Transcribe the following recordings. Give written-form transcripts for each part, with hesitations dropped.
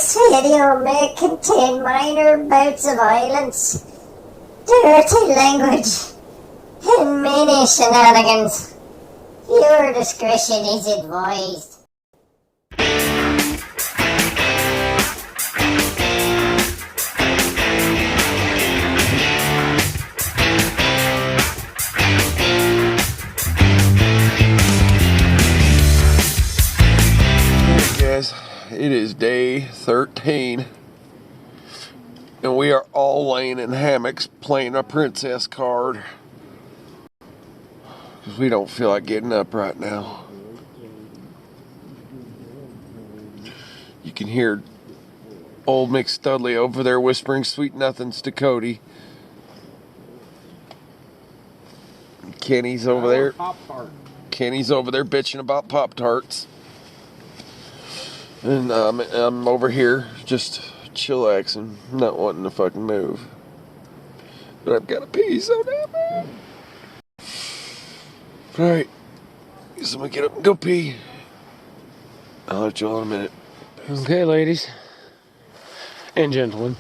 This video may contain minor bouts of violence, dirty language, and many shenanigans. Your discretion is advised. Guys, it is day 13 and we are all laying in hammocks playing a princess card because we don't feel like getting up right now. You can hear old Mick Studley over there whispering sweet nothings to Cody. Kenny's over there. Kenny's over there bitching about Pop-Tarts. And I'm over here just chillaxing, not wanting to fucking move. But I've got to pee so damn bad. Alright, guess I'm gonna get up and go pee. I'll let you all in a minute. Okay, ladies and gentlemen.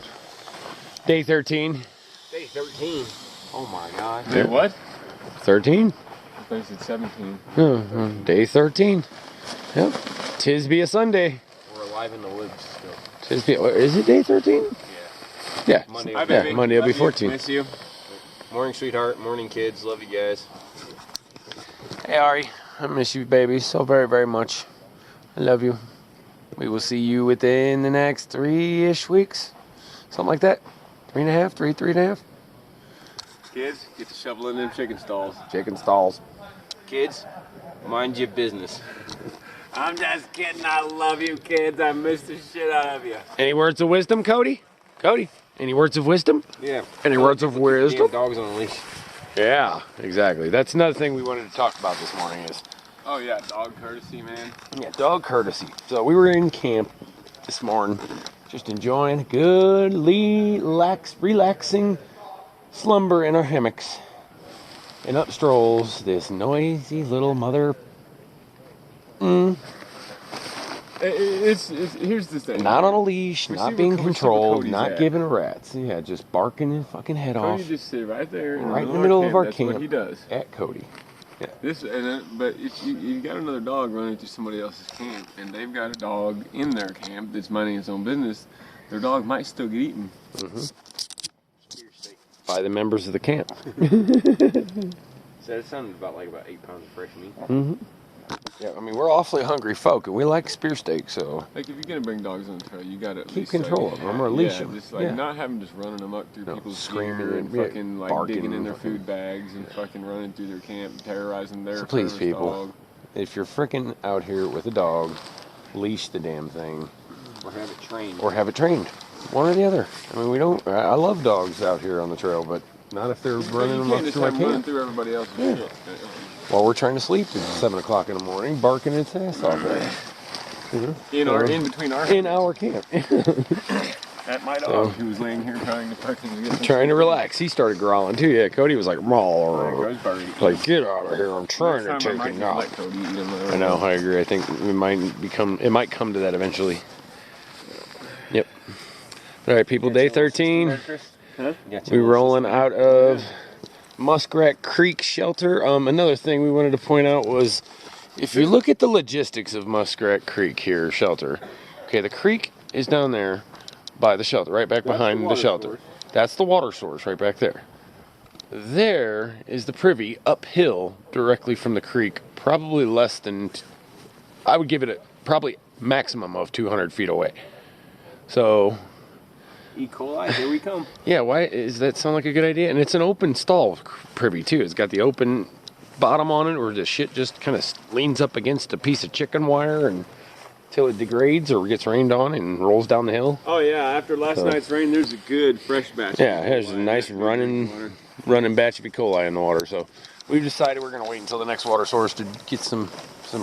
Day 13. Day 13. Oh my god. Day what? 13? I thought you said 17. Day 13. Yep. Tis be a Sunday. We're alive in the woods still. Tis be, is it day 13? Yeah. Monday. Yeah, Monday will be 14. Miss you. Morning, sweetheart. Morning, kids. Love you guys. Hey, Ari. I miss you, baby, so very, very much. I love you. We will see you within the next 3-ish weeks. Something like that. 3.5, 3.5. Kids, get to shoveling them chicken stalls. Chicken stalls. Kids, mind your business. I'm just kidding. I love you, kids. I miss the shit out of you. Any words of wisdom, Cody? Cody, any words of wisdom? Yeah. Any words of wisdom? Dogs on a leash. Yeah, exactly. That's another thing we wanted to talk about this morning is... Oh yeah, dog courtesy, man. Yeah, dog courtesy. So we were in camp this morning, just enjoying a good, relaxing slumber in our hammocks. And up strolls this noisy little mother... It's here's the thing. Not on a leash, not being controlled, not at. giving rats. Yeah, just barking his fucking head Cody off. just sit right there Right in the middle of our That's camp. what he does. At Cody. Yeah. But if you got another dog running through somebody else's camp, and they've got a dog in their camp that's minding its own business, their dog might still get eaten. By the members of the camp. So that sounded about 8 pounds of fresh meat. Yeah, I mean, we're awfully hungry folk, and we like spear steak, so... Like, if you're gonna bring dogs on the trail, you gotta keep control of them, or leash them. Just not having just running them up through people's screaming gear and fucking barking digging in their fucking, food bags and fucking running through their camp and terrorizing their So please, service people, dog. if you're freaking out here with a dog, leash the damn thing. Or have it trained. Or have it trained. One or the other. I mean, we don't... I love dogs out here on the trail, but not if they're running them up through my running camp. through everybody else's shit. While we're trying to sleep at 7 o'clock in the morning, barking its ass off there. In between our in our camp. That my dog who was laying here trying to fucking get Trying to relax. He started growling too. Yeah, Cody was like, "Maul," like, "Get out of here! I'm trying to take a nap." I know. I agree. I think it might come to that eventually. Yep. All right, people. Day 13. We're rolling out of Muskrat Creek Shelter. Another thing we wanted to point out was, if you look at the logistics of Muskrat Creek here, shelter. Okay, the creek is down there by the shelter, right back behind the shelter. That's the water source right back there. There is the privy uphill directly from the creek, probably less than, I would give it probably maximum of 200 feet away. So... E. coli, here we come. Yeah, why does that sound like a good idea? And it's an open stall privy too. It's got the open bottom on it, or the shit just kind of leans up against a piece of chicken wire and till it degrades or gets rained on and rolls down the hill. Oh yeah, after last night's rain, there's a good fresh batch. Yeah, there's a nice running batch of E. coli in the water. So we've decided we're gonna wait until the next water source to get some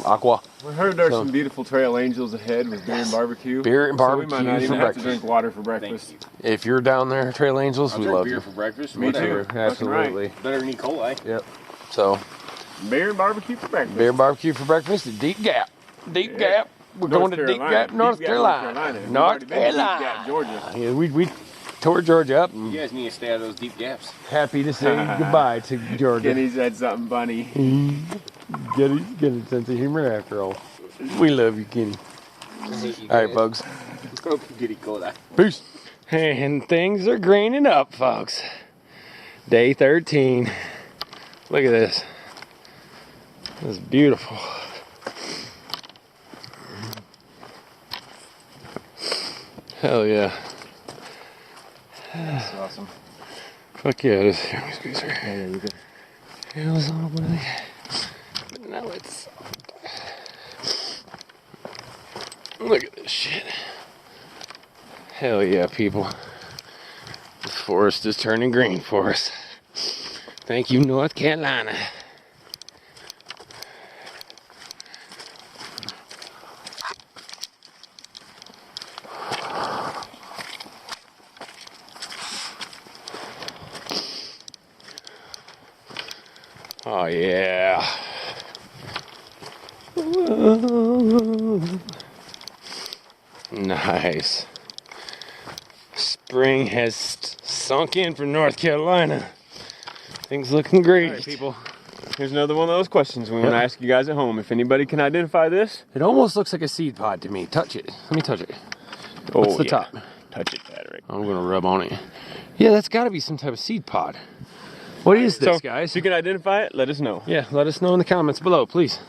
aqua. We heard there's some beautiful trail angels ahead with beer and barbecue. Beer and barbecue so we might not even for have to drink water for breakfast. If you're down there, Trail Angels, we love beer you. for breakfast. Me too. Absolutely. Right. Better than E. coli. Yep. So beer and barbecue for breakfast. Beer and barbecue for breakfast. Deep Gap. Deep Gap. We're going to Deep Gap, North Carolina. North Carolina. Georgia. Yeah, we tore Georgia up. You guys need to stay out of those deep gaps. Happy to say goodbye to Georgia. Kenny said something funny. Kenny's got a sense of humor after all. We love you, Kenny. All right, bugs. Peace. And things are greening up, folks. Day 13. Look at this. This is beautiful. Hell yeah. That's awesome. Fuck yeah, it is. Here, let me squeeze her. Yeah, you good. It was all really. But now it's. Look at this shit. Hell yeah, people. The forest is turning green for us. Thank you, North Carolina. Oh yeah. Whoa. Nice. Spring has sunk in for North Carolina. Things looking great. All right, people. Here's another one of those questions we want to ask you guys at home. If anybody can identify this. It almost looks like a seed pod to me. Touch it. Let me touch it. What's the top? Touch it, Patrick. I'm gonna rub on it. Yeah, that's gotta be some type of seed pod. What is this, guys? If you can identify it, let us know. Yeah, let us know in the comments below, please.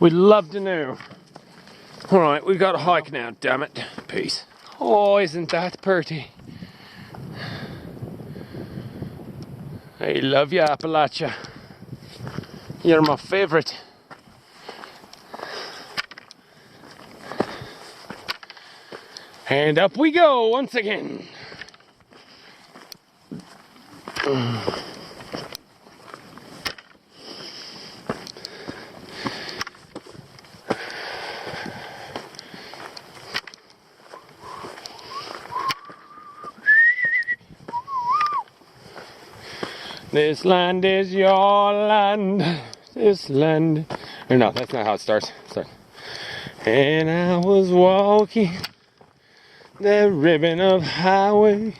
We'd love to know. All right, we've got a hike now, damn it. Peace. Oh, isn't that pretty? I love you, Appalachia. You're my favorite. And up we go once again. This land is your land. This land. Or no, that's not how it starts. Sorry. And I was walking that ribbon of highway.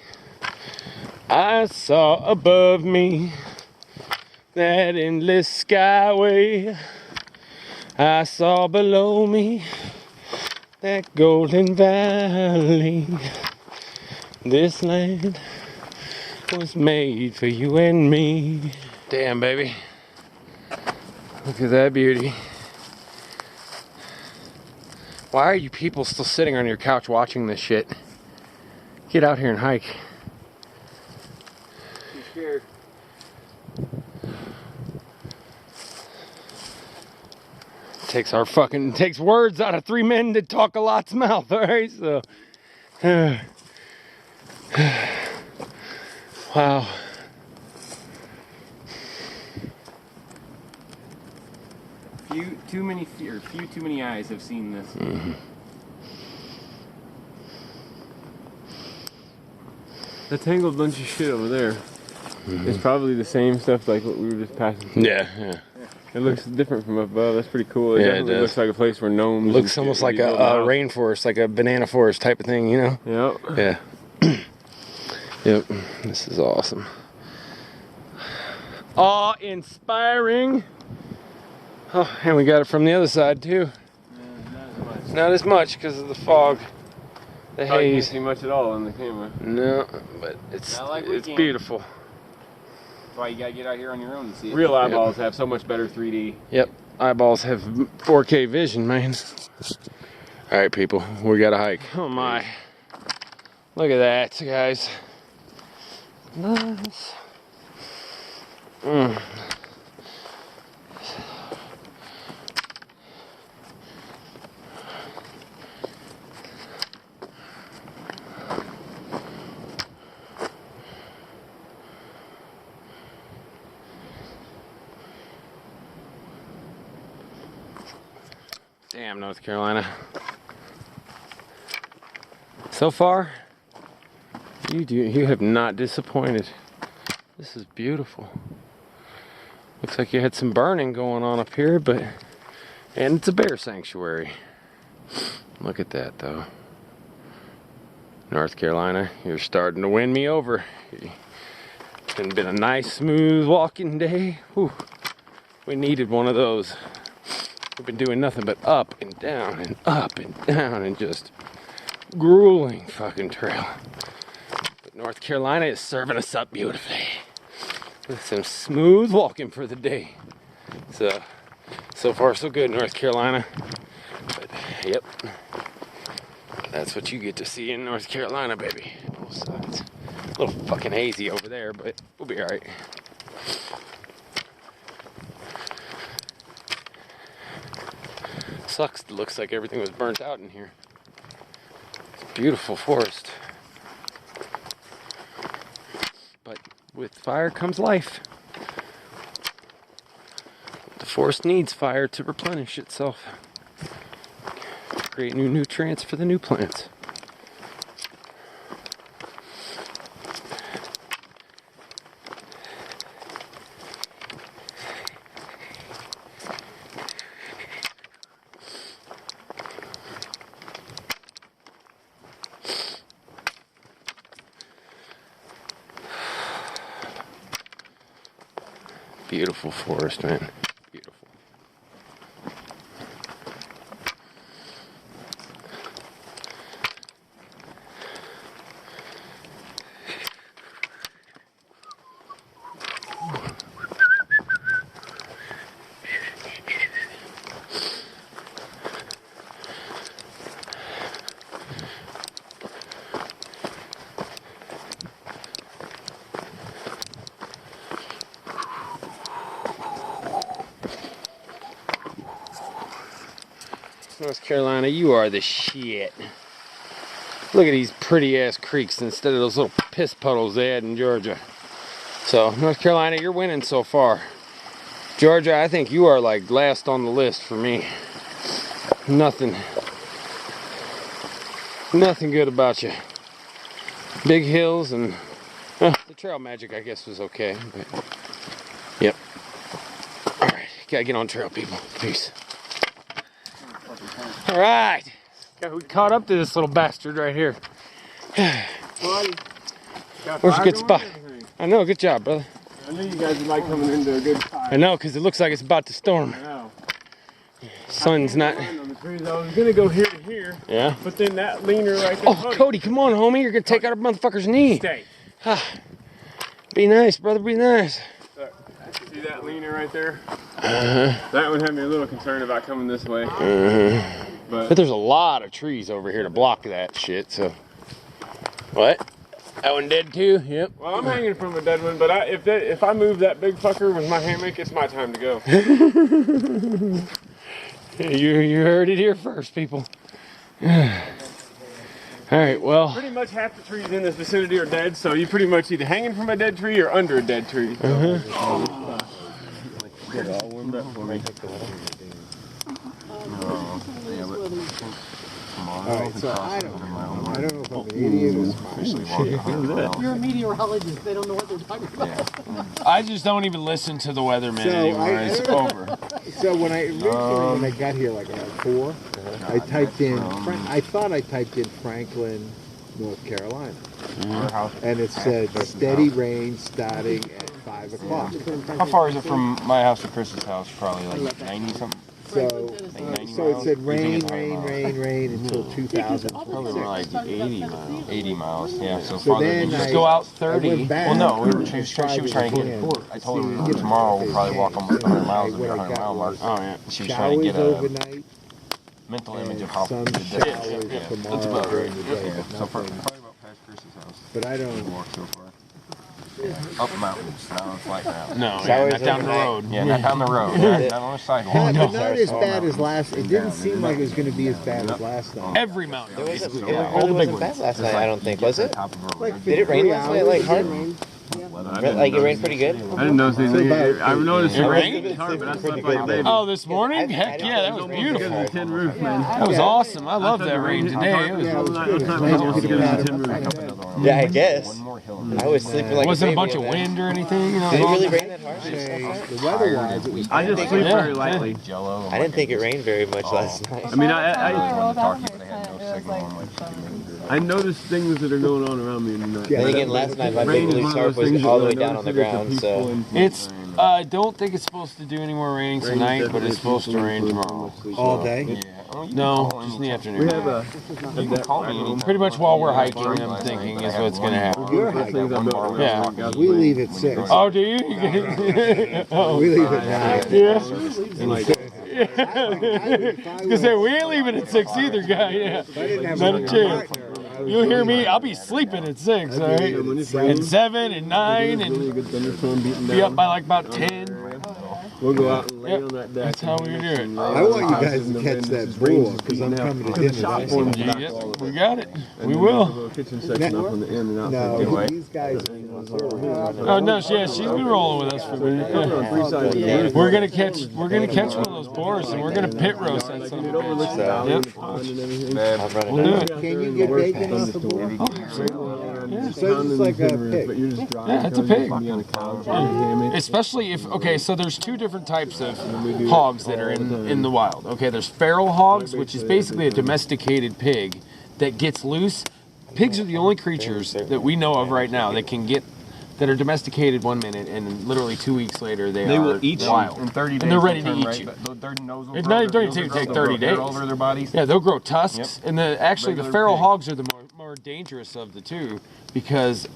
I saw above me that endless skyway. I saw below me that golden valley. This land was made for you and me. Damn, baby. Look at that beauty. Why are you people still sitting on your couch watching this shit? Get out here and hike. I'm scared. Takes words out of 3 men to talk a lot's mouth, alright? So wow. Few too many eyes have seen this. Mm-hmm. That tangled bunch of shit over there. Mm-hmm. It's probably the same stuff like what we were just passing through. Yeah. It looks different from above. That's pretty cool. It Yeah, it definitely does. looks like a place where gnomes. Looks almost like a rainforest, like a banana forest type of thing, you know? Yep. Yeah. Yep. This is awesome. Awe-inspiring. Oh, and we got it from the other side too. Not as much because of the fog, the You can't haze. see much at all on the camera. No, but it's Not like we it's can. beautiful. That's why you gotta get out here on your own to see it. Real eyeballs have so much better 3D. Yep, eyeballs have 4K vision, man. All right, people, we got to hike. Oh my! Look at that, guys. Nice. Damn, North Carolina. So far, you have not disappointed. This is beautiful. Looks like you had some burning going on up here, and it's a bear sanctuary. Look at that, though. North Carolina, you're starting to win me over. It's been a nice, smooth walking day. Whew. We needed one of those. We've been doing nothing but up and down and up and down and just grueling fucking trail. But North Carolina is serving us up beautifully with some smooth walking for the day. So far so good, North Carolina. But yep, that's what you get to see in North Carolina, baby. Both sides. A little fucking hazy over there, but we'll be alright. Sucks, it looks like everything was burnt out in here. It's a beautiful forest. But with fire comes life. The forest needs fire to replenish itself. Create new nutrients for the new plants. Beautiful forest, man. Beautiful. North Carolina, you are the shit. Look at these pretty ass creeks instead of those little piss puddles they had in Georgia. So, North Carolina, you're winning so far. Georgia, I think you are like last on the list for me. Nothing good about you. Big hills and the trail magic, I guess, was okay. But, yep. Alright, gotta get on trail, people. Peace. All right, we caught up to this little bastard right here. Where's a good spot? I know, good job, brother. I knew you guys would like coming into a good spot. I know, because it looks like it's about to storm. I know. Sun's not. I was gonna go here to here. Yeah. But then that leaner right there. Oh, Cody, come on, homie. You're gonna take out a motherfucker's knee. Stay. Be nice, brother. Be nice. See that leaner right there? Uh-huh. That one had me a little concerned about coming this way. Uh-huh. But there's a lot of trees over here to block that shit, so. What? That one dead too? Yep. Well, I'm hanging from a dead one, but if I move that big fucker with my hammock, it's my time to go. You heard it here first, people. Alright, well. Pretty much half the trees in this vicinity are dead, so you pretty much either hanging from a dead tree or under a dead tree. Get it all warmed up for me. Alright, so I don't know if I'm an idiot or smart. You're a meteorologist, they don't know what they're talking about. I just don't even listen to the weatherman anymore. It's over. So when I got here like around 4, I typed in, I thought I typed in Franklin, North Carolina. And it said steady rain starting at 5 o'clock. How far is it from my house to Chris's house? Probably like 90 something. So it said rain until 2000. Probably more like 80 miles. 80 miles, yeah. So So farther. then Just I- go out I 30. went back Well, no, to she was trying to get again. I told her See, tomorrow we'll probably walk almost 100 miles What to I 100 got mile mark. was Oh, yeah. She was trying to showers get a overnight mental image and of how some the showers day. tomorrow That's about during right. the day, Yeah, but so far, nothing. probably about past Chris's house. But I don't. Walk so far. Up mountains, not on flat ground. No, Showers not down the overnight. road. Yeah, not down the road. Not on the sidewalk. But not as bad as last. It didn't seem like it was going to be as bad as last time. Every mountain. It wasn't, All the big wasn't bad ones. last night, I don't think, was it? Like Did it rain last night, like hard? Like it rained pretty good? I didn't notice anything. I noticed it rained, but I slept like a baby. Oh, this morning? Heck yeah, that was beautiful. The tin roof, man. That was awesome. I love that rain today. It was Yeah, I guess. I was sleeping like wasn't a a bunch of wind or anything. You know, Did it really rain that hard? The weather-wise, it was. I just sleep very lightly. I didn't think it rained very much last night. I mean, I noticed things that are going on around me in the night. Then again, last night my big blue tarp was all the way down on the ground, so. It's, I don't think it's supposed to do any more raining tonight, but it's supposed to rain tomorrow. All day? Yeah. No, just in the afternoon. We have a. Pretty much while we're hiking, I'm thinking is what's going to happen. You're hiking. Yeah. We leave at 6. Oh, do you? Oh. We leave at 9. Yeah. I was gonna say we ain't leaving at 6 either, guy. Yeah, not a chance. You'll hear me. I'll be sleeping at 6, all right? And 7 and 9, and be up by like about 10. We'll go out and lay on that deck. That's how we do it. I want you guys to catch that bull because I'm coming to dinner. Yeah, we got it. We will. Kitchen section up on the end and out. No, these guys. Oh no, yeah, she's been rolling with us for a minute. Yeah. We're gonna catch one of those boars, and we're gonna pit roast that son of a bitch. Yep. We'll do it. Can you get bacon off the bull? So it's like a pig. Yeah, it's a pig. Especially if, okay, so there's two different types of hogs that are in the wild. Okay, there's feral hogs, which is basically a domesticated pig that gets loose. Pigs are the only creatures that we know of right now that are domesticated 1 minute and literally 2 weeks later they are will eat wild. you in 30 days. And they're ready to eat you. It's not even take 30 days. All over their bodies. Yeah, they'll grow tusks, and actually the feral hogs are the more dangerous of the two because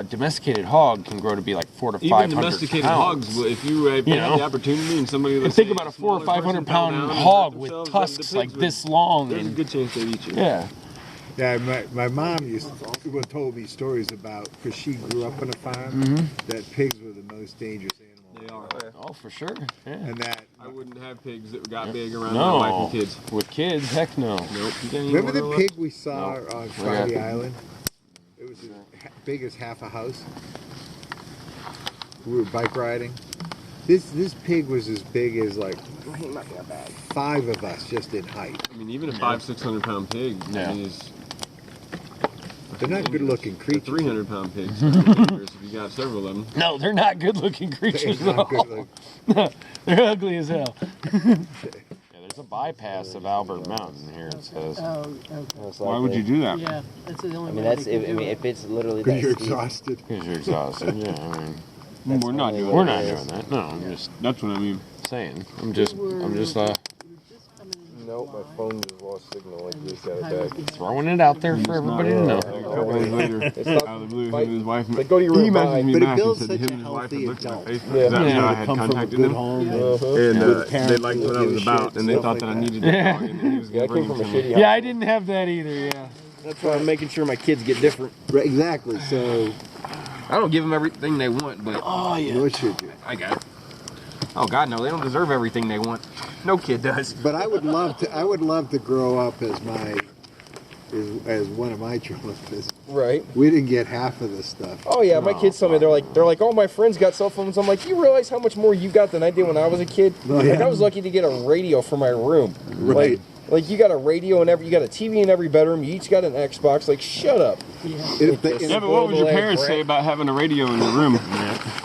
domesticated hog can grow to be like 400 to 500 Even domesticated pounds. hogs, if you had the opportunity and somebody. And think about a 400 or 500 pound hog with tusks like this long. There's a good chance they'd eat you. Yeah. Yeah, my mom told me stories about, because she grew up on a farm, that pigs were the most dangerous animal. They are. Oh, for sure. Yeah. And that I wouldn't have pigs that got big around my wife and kids. With kids, heck no. Nope. Remember the pig we saw on Friday Island? It was as big as half a house. We were bike riding. This pig was as big as like 5 of us just in height. I mean, even a 500-600 pound pig is. They're not good-looking creatures. 300-pound pigs. If you got several of them. No, they're not good-looking creatures at all. No, they're ugly as hell. There's a bypass of Albert Mountain here. It says. Oh, okay. Why would you do that? Yeah, that's the only I mean, way that's they can do if it's literally Because that you're steep. exhausted. Because you're exhausted. Yeah, I mean, We're not doing that. No, I'm just That's what I mean. saying. I'm just Nope, my phone just lost signal. Like just got it back. throwing it out there for everybody to know. A couple days later, out of the blue, him and his wife. Like, go to your room, He messaged me But it back and builds said such him a and his wife had healthy looked at my adult. Facebook. Yeah. That's how I had Come from a contacted good them. home. And parents they liked what I was give a about, shit, and they stuff thought like that I that. needed to dog, and he was Yeah, I going to bring came him from a some. shitty house. Yeah, I didn't have that either. Yeah. That's why I'm making sure my kids get different. Right, exactly. So, I don't give them everything they want, but what should you? I got it. Oh God, no! They don't deserve everything they want. No kid does. But I would love to grow up as one of my children. Right. We didn't get half of this stuff. Oh yeah, my kids tell me they're like, oh, my friends got cell phones. I'm like, you realize how much more you got than I did when I was a kid? Oh, Like yeah. I was lucky to get a radio for my room. Right. Like you got a radio in you got a TV in every bedroom. You each got an Xbox. Like shut up. If they- Yeah, but what would your parents say about having a radio in your room?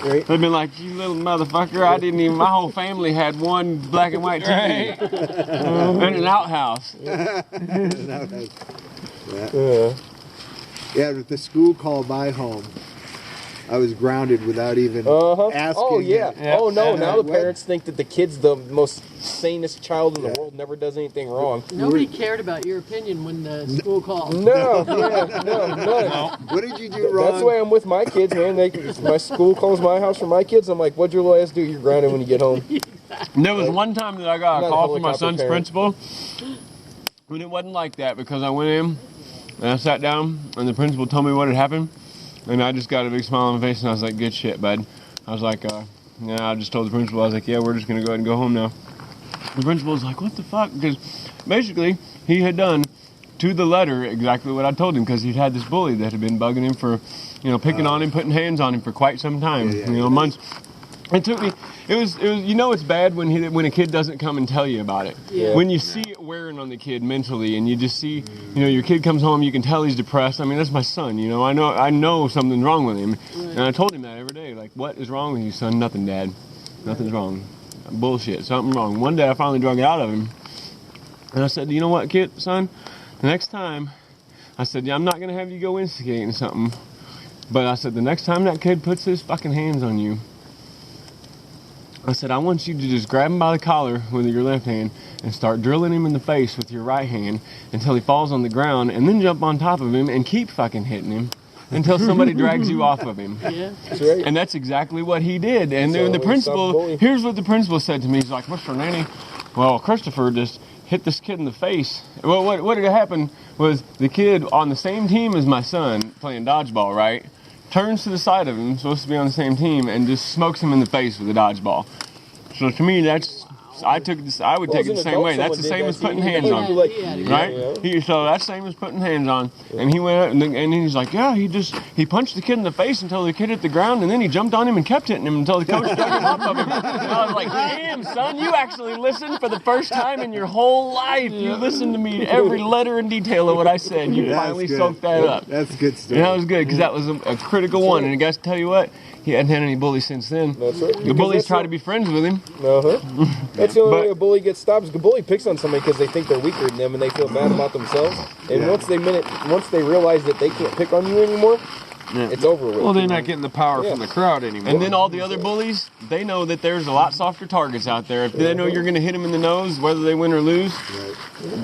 Right. They'd been like, you little motherfucker, I didn't even, my whole family had one black and white TV and an outhouse. Yeah, but the school called my home. I was grounded without even asking. Oh yeah. Yeah. Oh no. Now the What? parents think that the kid's the most sanest child in the world. Never does anything wrong. Nobody cared about your opinion when the school called. No. Yeah. No. What did you do wrong? That's why I'm with my kids, man. My school calls my house for my kids. I'm like, what'd your little ass do? You're grounded when you get home. And there was one time that I got a Not a call from my helicopter son's parent. principal, and it wasn't like that because I went in and I sat down and the principal told me what had happened, and I just got a big smile on my face and I was like, good shit, bud. I was like, I just told the principal, I was like, yeah, we're just going to go ahead and go home now. The principal was like, what the fuck? Because basically he had done to the letter exactly what I told him, because he'd had this bully that had been bugging him for, picking on him, putting hands on him for quite some time, months. It took me. It was. It's bad when a kid doesn't come and tell you about it. Yeah. When you see it wearing on the kid mentally, and you just see, your kid comes home, you can tell he's depressed. I mean, that's my son. I know something's wrong with him, Right. and I told him that every day. Like, what is wrong with you, son? Nothing, Dad. Nothing's wrong. Bullshit. Something wrong. One day I finally drug it out of him, and I said, you know what, kid, son? The next time, I said, I'm not gonna have you go instigating something, but I said the next time that kid puts his fucking hands on you, I said, I want you to just grab him by the collar with your left hand and start drilling him in the face with your right hand until he falls on the ground, and then jump on top of him and keep fucking hitting him until somebody drags you off of him. Yeah. That's right. And that's exactly what he did. And then the principal, here's what the principal said to me. He's like, Mr. Nanny, well, Christopher just hit this kid in the face. Well, what had happened was the kid on the same team as my son playing dodgeball, right? Turns to the side of him, supposed to be on the same team, and just smokes him in the face with a dodgeball. So to me, I would take it the same way. That's the same as putting hands on, right? So that's the same as putting hands on. And he went up and he's like, yeah, he punched the kid in the face until the kid hit the ground, and then he jumped on him and kept hitting him until the coach dug him off of him. And I was like, damn, son, you actually listened for the first time in your whole life. You listened to me every letter and detail of what I said. You finally soaked that up. That's good stuff. And that was good, because that was a critical one. And I guys, tell you what, he hadn't had any bullies since then. That's right. The bullies try to be friends with him. That's the only way a bully gets stopped. Is the bully picks on somebody because they think they're weaker than them and they feel bad about themselves. And once they realize that they can't pick on you anymore, it's over with. Well, they're not getting the power from the crowd anymore. And then all the other bullies, they know that there's a lot softer targets out there. If they know you're going to hit them in the nose, whether they win or lose,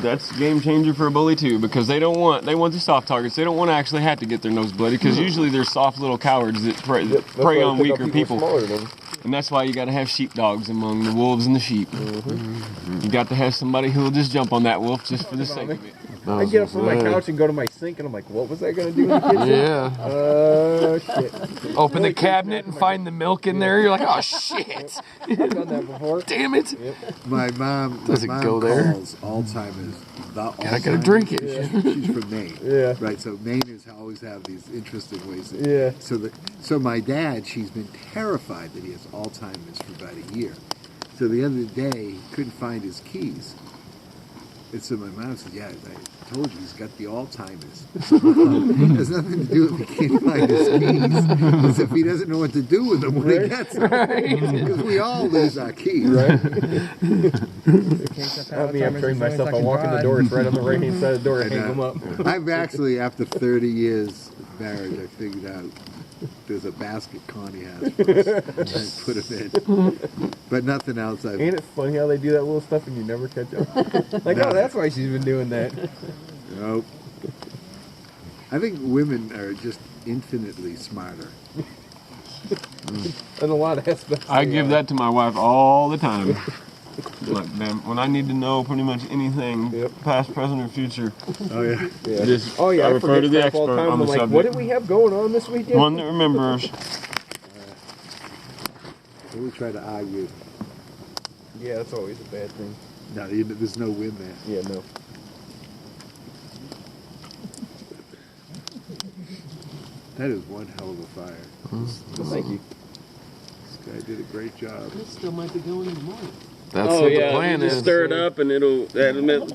that's a game changer for a bully too, because they want the soft targets. They don't want to actually have to get their nose bloody, because usually they're soft little cowards that prey on weaker people. And that's why you got to have sheepdogs among the wolves and the sheep. You got to have somebody who will just jump on that wolf just for the sake of it. I get up from my couch and go to my sink, and I'm like, what was I going to do in the kitchen? Shit. Open the cabinet and find the milk in there. You're like, oh, shit. I've done that before. Damn it. My mom Does it go there? calls Alzheimer's. I gotta drink it. She's from Maine. Yeah. Right, so Mainers always have these interesting ways. Yeah. So my dad, she's been terrified that he has Alzheimer's for about a year. So the other day, he couldn't find his keys. And so my mom said, yeah, I told you he's got the Alzheimer's. It has nothing to do with he can't find his keys. It's if he doesn't know what to do with them when he gets them. Because we all lose our keys. Right. I've trained myself. I walk in the door, it's right on the right hand side of the door, I hang them up. I've actually, after 30 years of marriage, I figured out there's a basket Connie has for us and put them in. But nothing else. Ain't it funny how they do that little stuff and you never catch up? Like, oh, that's why she's been doing that. Nope. I think women are just infinitely smarter. In a lot of aspects. I give that to my wife all the time. Look, man, when I need to know pretty much anything, past, present, or future, Oh, yeah. just I refer to the forget crap all expert the time. on the I'm like, subject. what did we have going on this weekend? One that remembers. So we try to argue. Yeah, that's always a bad thing. No, there's no win there. Yeah, no. That is one hell of a fire. Thank you. This guy did a great job. This still might be going in the morning. That's what the plan is. Stir it up and that'll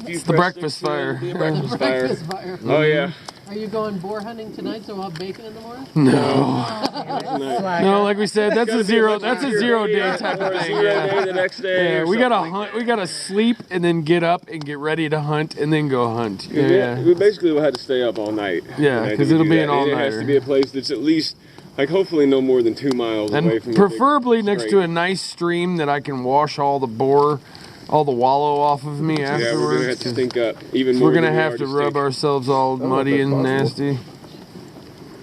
It's the breakfast fire. Breakfast fire. Oh yeah. Are you going boar hunting tonight, so we'll have bacon in the morning? No, like we said, that's a zero day type of thing. The next day. Yeah, we gotta hunt. We gotta sleep and then get up and get ready to hunt and then go hunt. Yeah. We basically will have to stay up all night. Yeah, because it'll be an all nighter. It has to be a place that's at least, like, hopefully no more than 2 miles away from. And preferably next to a nice stream that I can wash all the wallow off of me afterwards. Yeah, we're gonna have to stink up even more. We're gonna have to rub ourselves all muddy and nasty.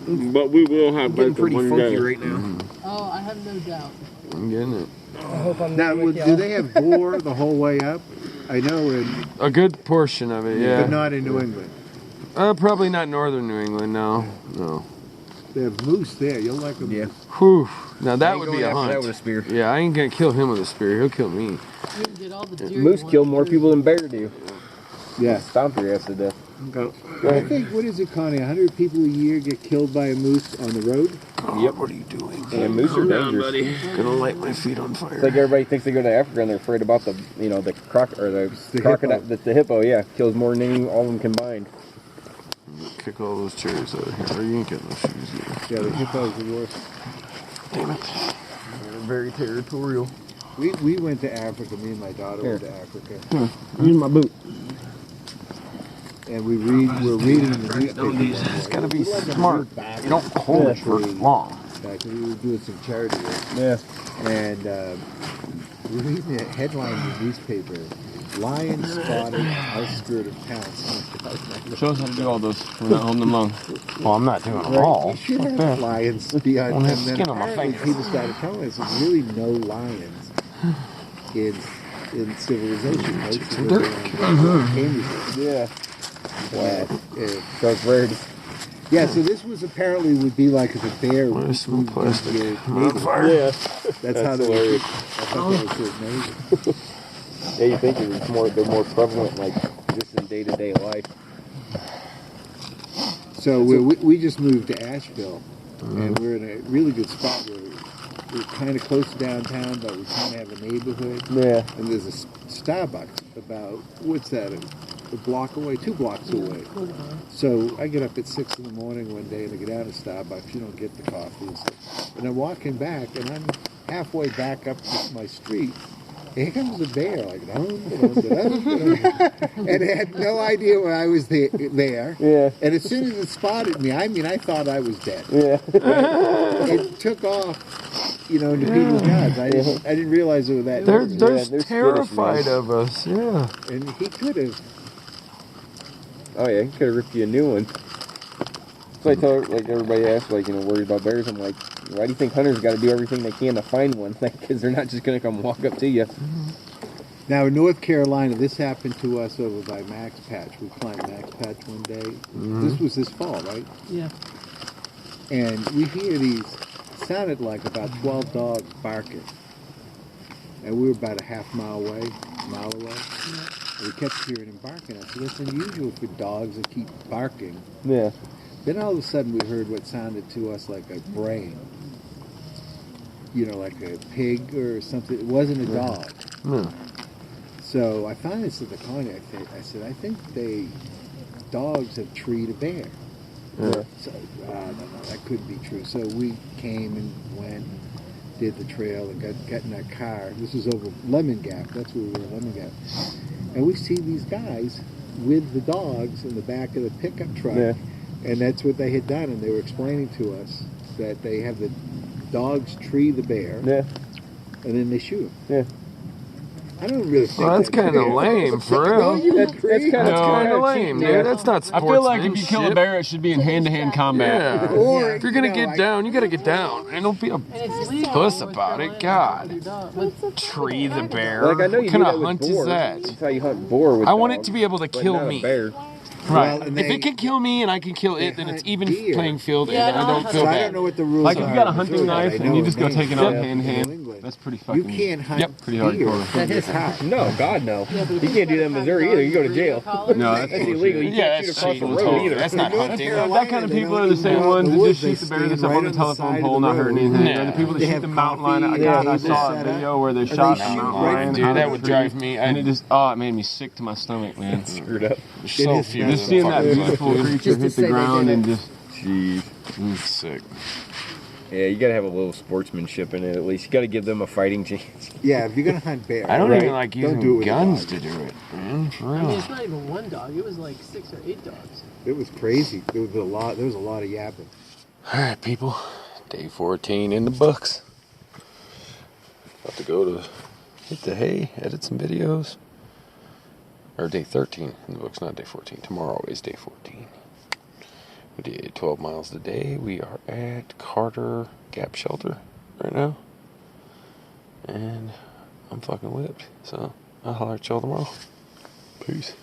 But we will have Getting pretty funky right now. Oh, I have no doubt. I'm getting it. Now, do they have boar the whole way up? I know, A good portion of it, yeah. but not in New England. Probably not northern New England, no. They have moose there. You'll like them. Yeah. Whew. Now that would be a hunt. That with a spear. Yeah, I ain't gonna kill him with a spear. He'll kill me. You can get all the deer Moose you kill want more to people than bear do. Yeah. Stomp your ass to death. Go. I think, what is it, Connie? 100 people a year get killed by a moose on the road? Yep. What are you doing? And moose are dangerous. Buddy. Gonna light my feet on fire. It's like everybody thinks they go to Africa and they're afraid about the, the crocodile. The hippo, yeah, kills more than all of them combined. Kick all those chairs out of here. Or you ain't getting those shoes either. Yeah, the hippo's the worst. Damn it. They're very territorial. We went to Africa. Me and my daughter went to Africa. Use my boot. And we're reading the newspaper. You just gotta be smart. You don't hold it for long. Back when we were doing some charity work. Yeah. And we're reading the headline in the newspaper. Lion spotted outskirt of town. Show us how to do all those. We're not holding them long. Well, I'm not doing them all. You should have lions behind them. I And have then skin on my apparently fingers. people started telling us there's really no lions in civilization. Most of them are game reserves. Yeah. Wow. So it's rare. Yeah, so this was apparently would be like if a bear Where's some moved plastic? into your I'm on neighborhood. fire. Yeah. That's how they were. I thought that was so amazing. Yeah, you think they're more prevalent, like, just in day-to-day life. So we just moved to Asheville, and we're in a really good spot where we're kind of close to downtown, but we kind of have a neighborhood. Yeah. And there's a Starbucks about, what's that, a block away, 2 blocks away. So I get up at 6 in the morning one day and I get out of Starbucks. You don't get the coffee and stuff. And I'm walking back, and I'm halfway back up my street. And here comes a bear, like, and it had no idea where I was there. Yeah. And as soon as it spotted me, I thought I was dead. Yeah. It took off, into people's yards. I didn't realize it was that. They're they're terrified skittish, man. of us. Yeah. And he could have. Oh, yeah, he could have ripped you a new one. So I tell, like, everybody asks, like, worried about bears. I'm like, why do you think hunters got to do everything they can to find one? Like, because they're not just going to come walk up to you. Now in North Carolina, this happened to us over by Max Patch. We climbed Max Patch one day. This was this fall, right? Yeah. And we hear these, sounded like about 12 dogs barking. And we were about a mile away. And we kept hearing them barking. I said, that's unusual for dogs that keep barking. Yeah. Then all of a sudden we heard what sounded to us like a braying. Like a pig or something. It wasn't a dog. So I finally said to Connie, I said, I think dogs have treed a bear. Yeah. So, no, that couldn't be true. So we came and went, did the trail, and got in our car. This was over Lemon Gap. That's where we were, Lemon Gap. And we see these guys with the dogs in the back of the pickup truck. Yeah. And that's what they had done. And they were explaining to us that they have the dogs tree the bear. Yeah. And then they shoot him. Yeah. I don't really think Well, that's kind of lame, for real. That's kind of lame, dude. That's not I sportsmanship. feel like if you kill a bear, it should be in hand-to-hand combat. Yeah. Or, If you're gonna get down, you gotta get down. And don't be a And it's legal. puss in North about it. Carolina God. with your dog. Tree the bear. Like, I know you What do kind that of with hunt boar. is that? That's how you hunt boar with I want it dogs, to be able to but kill not a me. bear. Right. Well, and if they- it can kill me and I can kill it, then it's hunt even deer. playing field, Yeah, and I no, don't I feel So I bad. don't know what the rules Like are. if you got a in hunting Missouri, knife but I and you know just in go Maine, take it out yeah, hand in in hand, New England, that's pretty you fucking. can't hunt Yep, pretty deer hardcore. from your house. No, God, no. Yeah, but You if can't do that in hunt Missouri dogs either. You go to with jail. real collars, No, that's That's bullshit. illegal. You Yeah, can't shoot that's across the cheating. road Totally. either. That's not In North hunting. Carolina, That kind of they people don't are the even same go out in ones the that woods. just They shoot the bear that's stand up on right the on the telephone side pole, of not the hurting road. anything. Nah. They're the people that They shoot have the mountain lion. coffee, God, I tables saw set a up, video where they and they shot a shoot mountain right lion. from Dude, the that top would of drive me. And it just, it made me sick to my stomach, man. Screwed up. So is few. nuts. Just seeing that beautiful creature Just to hit say the they ground did and it. just, Jeez. Sick. Yeah, you gotta have a little sportsmanship in it at least. You gotta give them a fighting chance. Yeah, if you're gonna hunt bear, I don't right, even like don't using do it with a guns dog. to do it, man. For I mean, real. it's not even one dog. It was like 6 or 8 dogs. It was crazy. There was a lot. There was a lot of yapping. All right, people. Day 14 in the books. About to go to hit the hay, edit some videos. Or day 13 in the books, not day 14. Tomorrow is day 14. We did 12 miles today. We are at Carter Gap Shelter right now. And I'm fucking whipped. So I'll holler at y'all tomorrow. Peace.